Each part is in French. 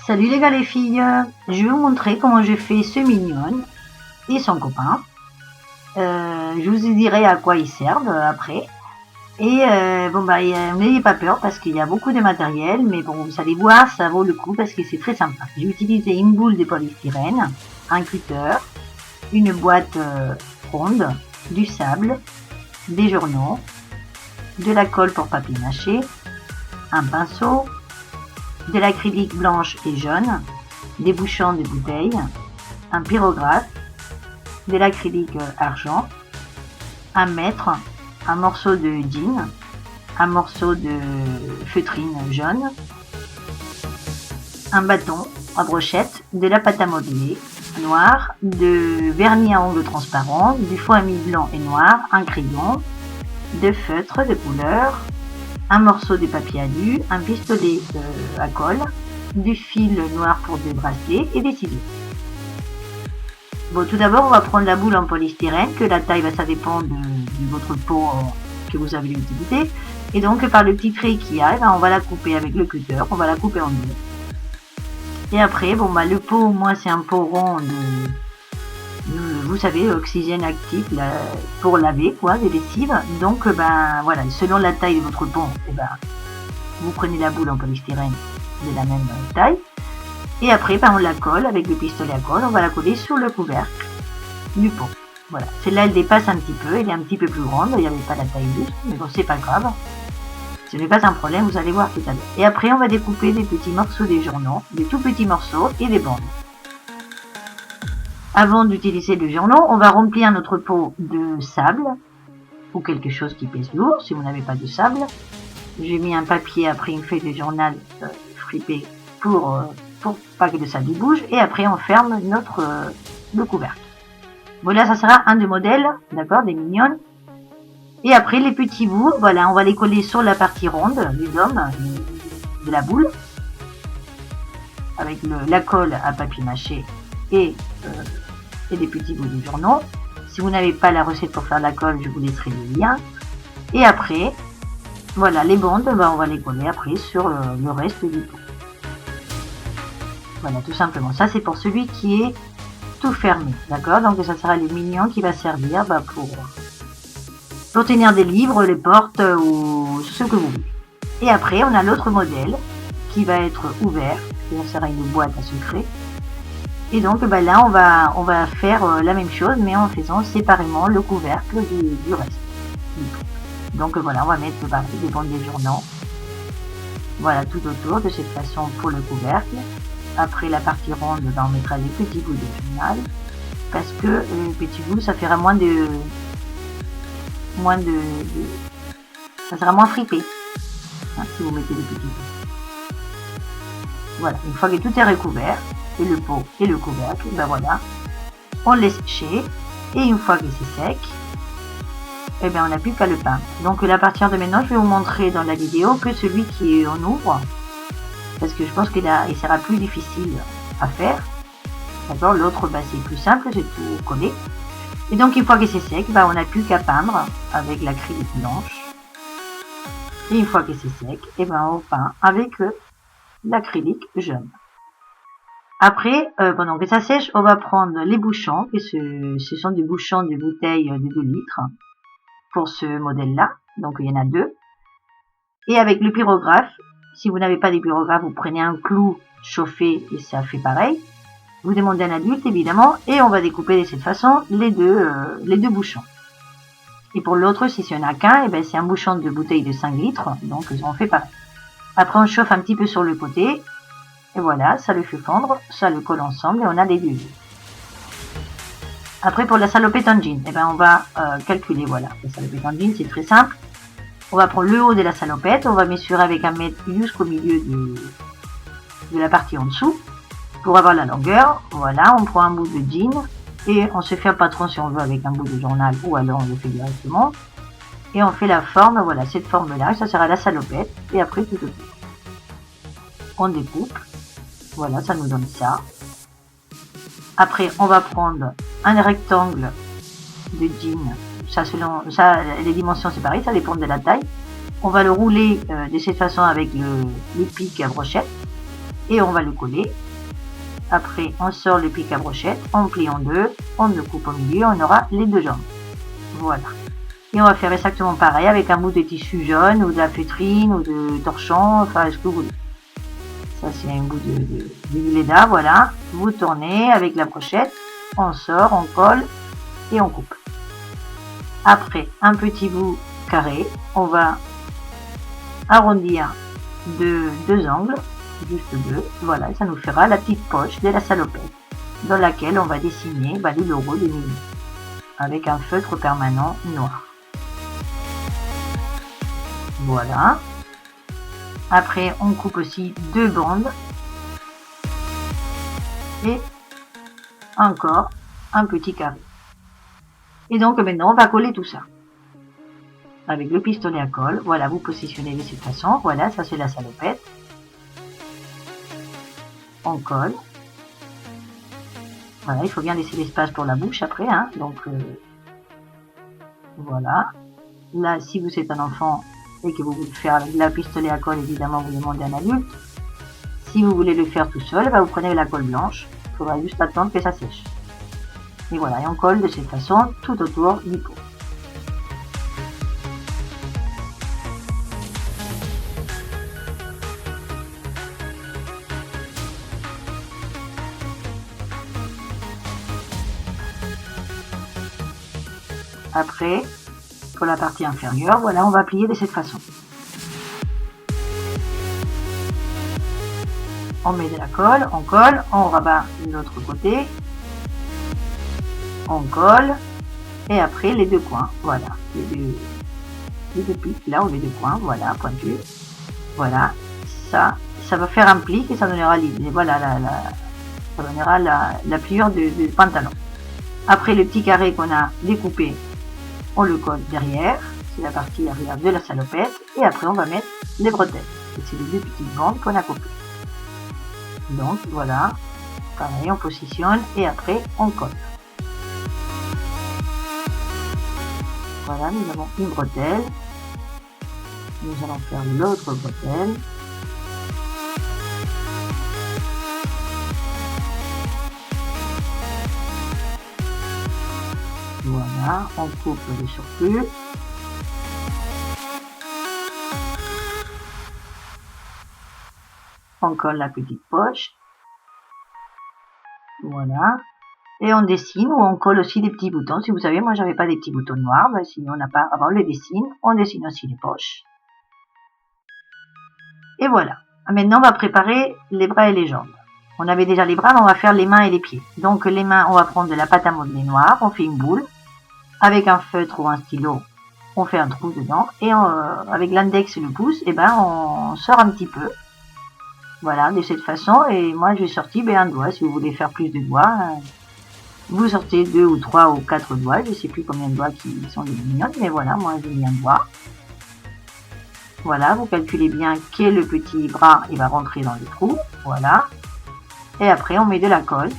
Salut les gars les filles, je vais vous montrer comment j'ai fait ce mignon et son copain. Je vous dirai à quoi ils servent après. Et n'ayez pas peur parce qu'il y a beaucoup de matériel, mais bon, vous allez voir, ça vaut le coup parce que c'est très sympa. J'ai utilisé une boule de polystyrène, un cutter, une boîte ronde, du sable, des journaux, de la colle pour papier mâché, un pinceau, de l'acrylique blanche et jaune, des bouchons de bouteilles, un pyrographe, de l'acrylique argent, un mètre, un morceau de jean, un morceau de feutrine jaune, un bâton à brochette, de la pâte à modeler noire, de vernis à ongles transparent, du fond à mie blanc et noir, un crayon, de feutre de couleur, un morceau de papier alu, un pistolet à colle, du fil noir pour des bracelets et des ciseaux. Bon, tout d'abord, on va prendre la boule en polystyrène, que la taille, ça dépend de votre pot que vous avez utilisé. Et donc, par le petit trait qu'il y a, on va la couper avec le cutter, on va la couper en deux. Et après, le pot, moi, c'est un pot rond vous savez, oxygène actif pour laver des lessives. Donc voilà, selon la taille de votre pot, vous prenez la boule en polystyrène de la même taille. Et après, on la colle avec le pistolet à colle, on va la coller sur le couvercle du pot. Voilà, celle-là elle dépasse un petit peu, elle est un petit peu plus grande, il n'y avait pas la taille juste, mais bon, c'est pas grave. Ce n'est pas un problème, vous allez voir tout à l'heure. Et après, on va découper des petits morceaux des journaux, des tout petits morceaux et des bandes. Avant d'utiliser le journal, on va remplir notre pot de sable ou quelque chose qui pèse lourd, si vous n'avez pas de sable. J'ai mis un papier après une feuille de journal fripée pour pas que le sable bouge. Et après, on ferme le couvercle. Voilà, ça sera un des modèles, d'accord, des mignonnes. Et après, les petits bouts, voilà, on va les coller sur la partie ronde du dôme de la boule avec la colle à papier mâché et des petits bouts de journaux. Si vous n'avez pas la recette pour faire la colle, je vous laisserai le lien. Et après, voilà, les bandes, on va les coller après sur le reste du pot. Voilà, tout simplement. Ça, c'est pour celui qui est tout fermé, d'accord? Donc, ça sera le mignon qui va servir pour tenir des livres, les portes ou ce que vous voulez. Et après, on a l'autre modèle qui va être ouvert. Ça sera une boîte à secret. Et donc là, on va faire la même chose, mais en faisant séparément le couvercle du reste. Donc voilà, on va mettre des bandes de journaux. Voilà, tout autour de cette façon pour le couvercle. Après la partie ronde, on mettra les petits bouts de journal. Parce que les petits bouts, ça fera ça sera moins fripé. Hein, si vous mettez des petits bouts. Voilà, une fois que tout est recouvert, et le pot et le couvercle, voilà, on laisse sécher et une fois que c'est sec, on n'a plus qu'à le peindre. Donc à partir de maintenant, je vais vous montrer dans la vidéo que celui qui est en ouvre, parce que je pense qu'il sera plus difficile à faire. D'accord, l'autre c'est plus simple, c'est tout collé. Et donc une fois que c'est sec, on n'a plus qu'à peindre avec l'acrylique blanche. Et une fois que c'est sec, on peint avec l'acrylique jaune. Après, pendant que ça sèche, on va prendre les bouchons, et ce sont des bouchons de bouteilles de 2 litres pour ce modèle-là. Donc il y en a 2. Et avec le pyrographe, si vous n'avez pas de pyrographe, vous prenez un clou chauffé et ça fait pareil. Vous demandez un adulte évidemment, et on va découper de cette façon les deux bouchons. Et pour l'autre, si c'est un qu'un, c'est un bouchon de bouteille de 5 litres, donc on fait pareil. Après, on chauffe un petit peu sur le côté. Et voilà, ça le fait fondre, ça le colle ensemble et on a les deux. Après, pour la salopette en jean, on va calculer, voilà. La salopette en jean, c'est très simple. On va prendre le haut de la salopette, on va mesurer avec un mètre jusqu'au milieu de la partie en dessous pour avoir la longueur. Voilà, on prend un bout de jean et on se fait un patron si on veut avec un bout de journal ou alors on le fait directement. Et on fait la forme, voilà, cette forme-là, ça sera la salopette et après tout autour. On découpe. Voilà, ça nous donne ça. Après, on va prendre un rectangle de jean. Les dimensions c'est pareil, ça dépend de la taille. On va le rouler de cette façon avec le pic à brochette. et on va le coller. Après, on sort le pic à brochette, on plie en deux, on le coupe au milieu, on aura les deux jambes. Voilà. Et on va faire exactement pareil avec un bout de tissu jaune ou de la feutrine ou de torchon, enfin ce que vous voulez. Ça c'est un bout de Velleda, voilà. Vous tournez avec la brochette, on sort, on colle et on coupe. Après, un petit bout carré, on va arrondir de deux angles, juste deux, voilà, ça nous fera la petite poche de la salopette dans laquelle on va dessiner le logo de Mimi avec un feutre permanent noir. Voilà. Après, on coupe aussi deux bandes et encore un petit carré. Et donc maintenant, on va coller tout ça avec le pistolet à colle. Voilà, vous positionnez de cette façon. Voilà, ça c'est la salopette. On colle. Voilà, il faut bien laisser l'espace pour la bouche après, hein. Donc voilà. Là, si vous êtes un enfant et que vous voulez le faire avec la pistolet à colle, évidemment, vous demandez à un adulte. Si vous voulez le faire tout seul, vous prenez la colle blanche. Il faudra juste attendre que ça sèche. Et voilà, et on colle de cette façon tout autour du pot. Après, pour la partie inférieure, voilà, on va plier de cette façon. On met de la colle, on rabat de l'autre côté, on colle, et après les deux coins, voilà, les deux pics là, ou les deux coins, voilà, pointus, voilà, ça va faire un pli et ça donnera voilà, ça donnera la pliure du pantalon. Après le petit carré qu'on a découpé, on le colle derrière, c'est la partie arrière de la salopette, et après on va mettre les bretelles, c'est les deux petites bandes qu'on a coupées. Donc voilà, pareil, on positionne et après on colle. Voilà, nous avons une bretelle, nous allons faire l'autre bretelle. Voilà, on coupe le surplus. On colle la petite poche. Voilà. Et on dessine ou on colle aussi des petits boutons. Si vous savez, moi j'avais pas des petits boutons noirs. Si on n'a pas, on les dessine. On dessine aussi les poches. Et voilà. Maintenant, on va préparer les bras et les jambes. On avait déjà les bras, mais on va faire les mains et les pieds. Donc les mains, on va prendre de la pâte à modeler noire. On fait une boule. Avec un feutre ou un stylo, on fait un trou dedans. Et avec l'index et le pouce, on sort un petit peu. Voilà, de cette façon. Et moi, j'ai sorti un doigt. Si vous voulez faire plus de doigts, vous sortez 2 ou 3 ou 4 doigts. Je ne sais plus combien de doigts qui sont des mignonnes. Mais voilà, moi, j'ai mis un doigt. Voilà, vous calculez bien que le petit bras, il va rentrer dans le trou. Voilà. Et après, on met de la colle.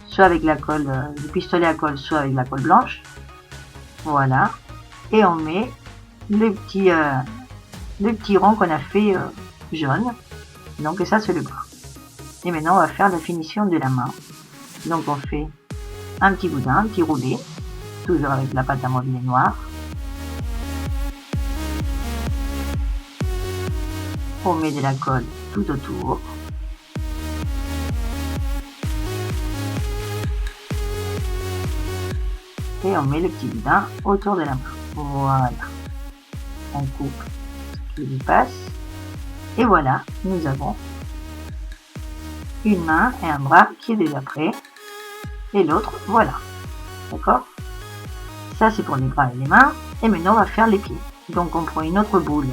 Soit avec la colle, le pistolet à colle, soit avec la colle blanche. Voilà. Et on met le petit rond qu'on a fait jaune. Donc ça c'est le bras. Et maintenant on va faire la finition de la main. Donc on fait un petit boudin, un petit roulé, toujours avec la pâte à modeler noire. On met de la colle tout autour. Et on met le petit boudin autour de la main. Voilà. On coupe ce qui lui passe. Et voilà, nous avons une main et un bras qui est déjà prêt. Et l'autre, voilà. D'accord? Ça, c'est pour les bras et les mains. Et maintenant, on va faire les pieds. Donc, on prend une autre boule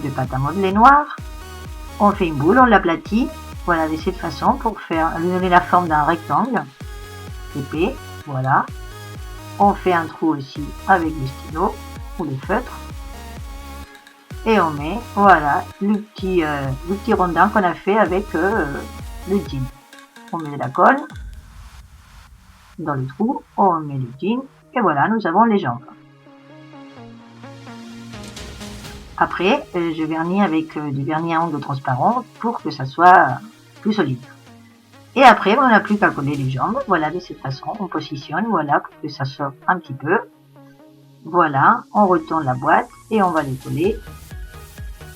de pâte à modeler noire. On fait une boule, on l'aplatit. Voilà, de cette façon pour lui donner la forme d'un rectangle épais. Voilà. On fait un trou aussi avec le stylo ou le feutre. Et on met, voilà, le petit rondin qu'on a fait avec le jean. On met de la colle dans le trou, on met le jean, et voilà, nous avons les jambes. Après, je vernis avec du vernis à ongles transparent pour que ça soit plus solide. Et après, on n'a plus qu'à coller les jambes. Voilà, de cette façon, on positionne, voilà, pour que ça sorte un petit peu. Voilà, on retourne la boîte et on va les coller.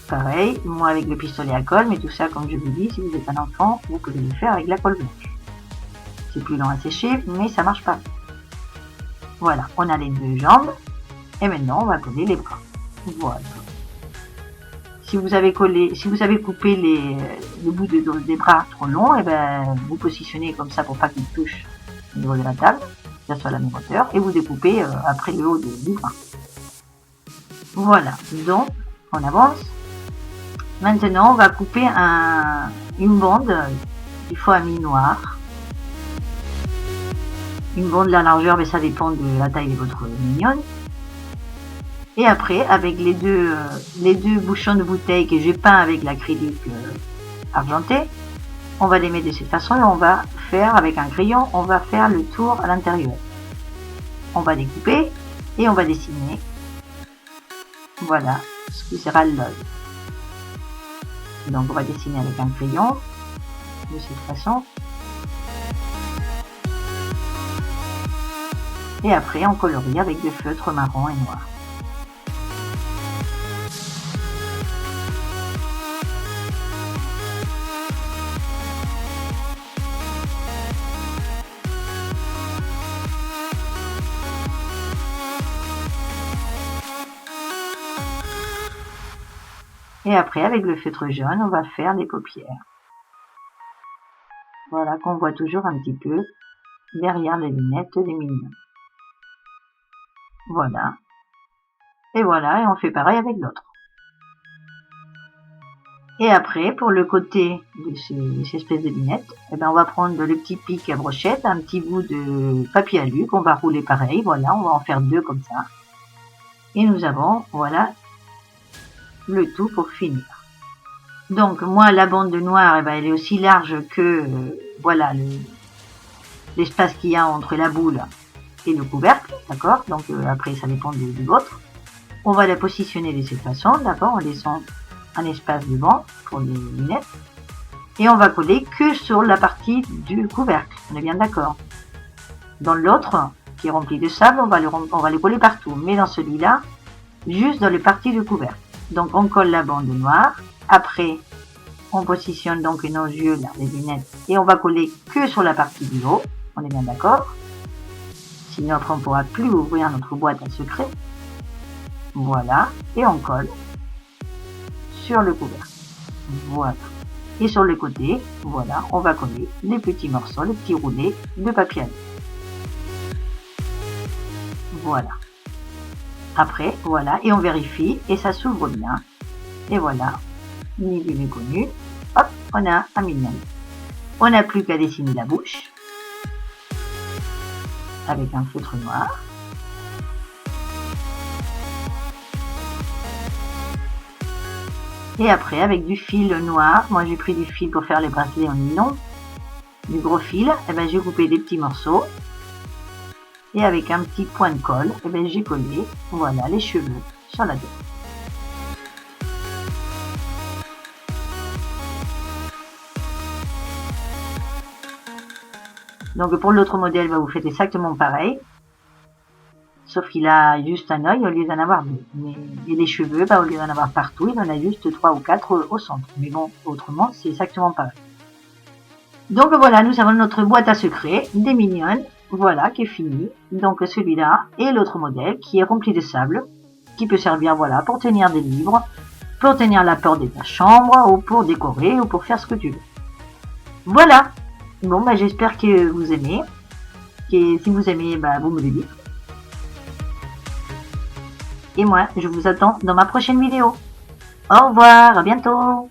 Pareil, moi avec le pistolet à colle, mais tout ça, comme je vous dis, si vous êtes un enfant, vous pouvez le faire avec la colle blanche. C'est plus long à sécher, mais ça marche pas. Voilà, on a les deux jambes. Et maintenant, on va coller les bras. Voilà. Si vous avez coupé le bout des bras trop long, et ben, vous positionnez comme ça pour pas qu'il touche au niveau de la table, que ça soit la même hauteur, et vous découpez après le haut du bras. Voilà, donc on avance. Maintenant, on va couper une bande qu'il faut à mi-noir. Une bande de la largeur, mais ça dépend de la taille de votre mignonne. Et après, avec les deux bouchons de bouteille que j'ai peint avec l'acrylique argenté, on va les mettre de cette façon et on va faire avec un crayon, on va faire le tour à l'intérieur. On va découper et on va dessiner. Voilà ce qui sera l'œil. Donc on va dessiner avec un crayon de cette façon. Et après on colorie avec des feutres marron et noir. Et après, avec le feutre jaune, on va faire les paupières. Voilà, qu'on voit toujours un petit peu derrière les lunettes des mignons. Voilà. Et voilà, et on fait pareil avec l'autre. Et après, pour le côté de ces espèces de lunettes, eh ben, on va prendre le petit pic à brochette, un petit bout de papier alu qu'on va rouler pareil. Voilà, on va en faire deux comme ça. Et nous avons, voilà, le tout pour finir. Donc moi la bande de noir, eh ben, elle est aussi large que voilà l'espace qu'il y a entre la boule et le couvercle, d'accord. Donc après ça dépend du vôtre. On va la positionner de cette façon, d'accord, en laissant un espace devant pour les lunettes. Et on va coller que sur la partie du couvercle, on est bien d'accord. Dans l'autre, qui est rempli de sable, on va le coller partout, mais dans celui-là, juste dans les parties du couvercle. Donc on colle la bande noire, après on positionne donc nos yeux, là, les lunettes, et on va coller que sur la partie du haut, on est bien d'accord. Sinon après on ne pourra plus ouvrir notre boîte à secret. Voilà, et on colle sur le couvercle. Voilà. Et sur le côté, voilà, on va coller les petits morceaux, les petits roulés de papier. Voilà. Après, voilà, et on vérifie, et ça s'ouvre bien. Et voilà, ni vu ni connu. Hop, on a un mignon. On n'a plus qu'à dessiner la bouche avec un feutre noir. Et après, avec du fil noir, moi j'ai pris du fil pour faire les bracelets en nylon, du gros fil, et ben j'ai coupé des petits morceaux. Et avec un petit point de colle, et ben j'ai collé, voilà, les cheveux sur la tête. Donc pour l'autre modèle, vous faites exactement pareil. Sauf qu'il a juste un œil au lieu d'en avoir deux. Et les cheveux, au lieu d'en avoir partout, il en a juste 3 ou 4 au centre. Mais bon, autrement, c'est exactement pareil. Donc voilà, nous avons notre boîte à secrets, des mignonnes, voilà, qui est fini. Donc celui-là et l'autre modèle qui est rempli de sable, qui peut servir, voilà, pour tenir des livres, pour tenir la porte de ta chambre, ou pour décorer, ou pour faire ce que tu veux. Voilà. Bon, j'espère que vous aimez. Et si vous aimez, vous me le dites. Et moi, je vous attends dans ma prochaine vidéo. Au revoir, à bientôt.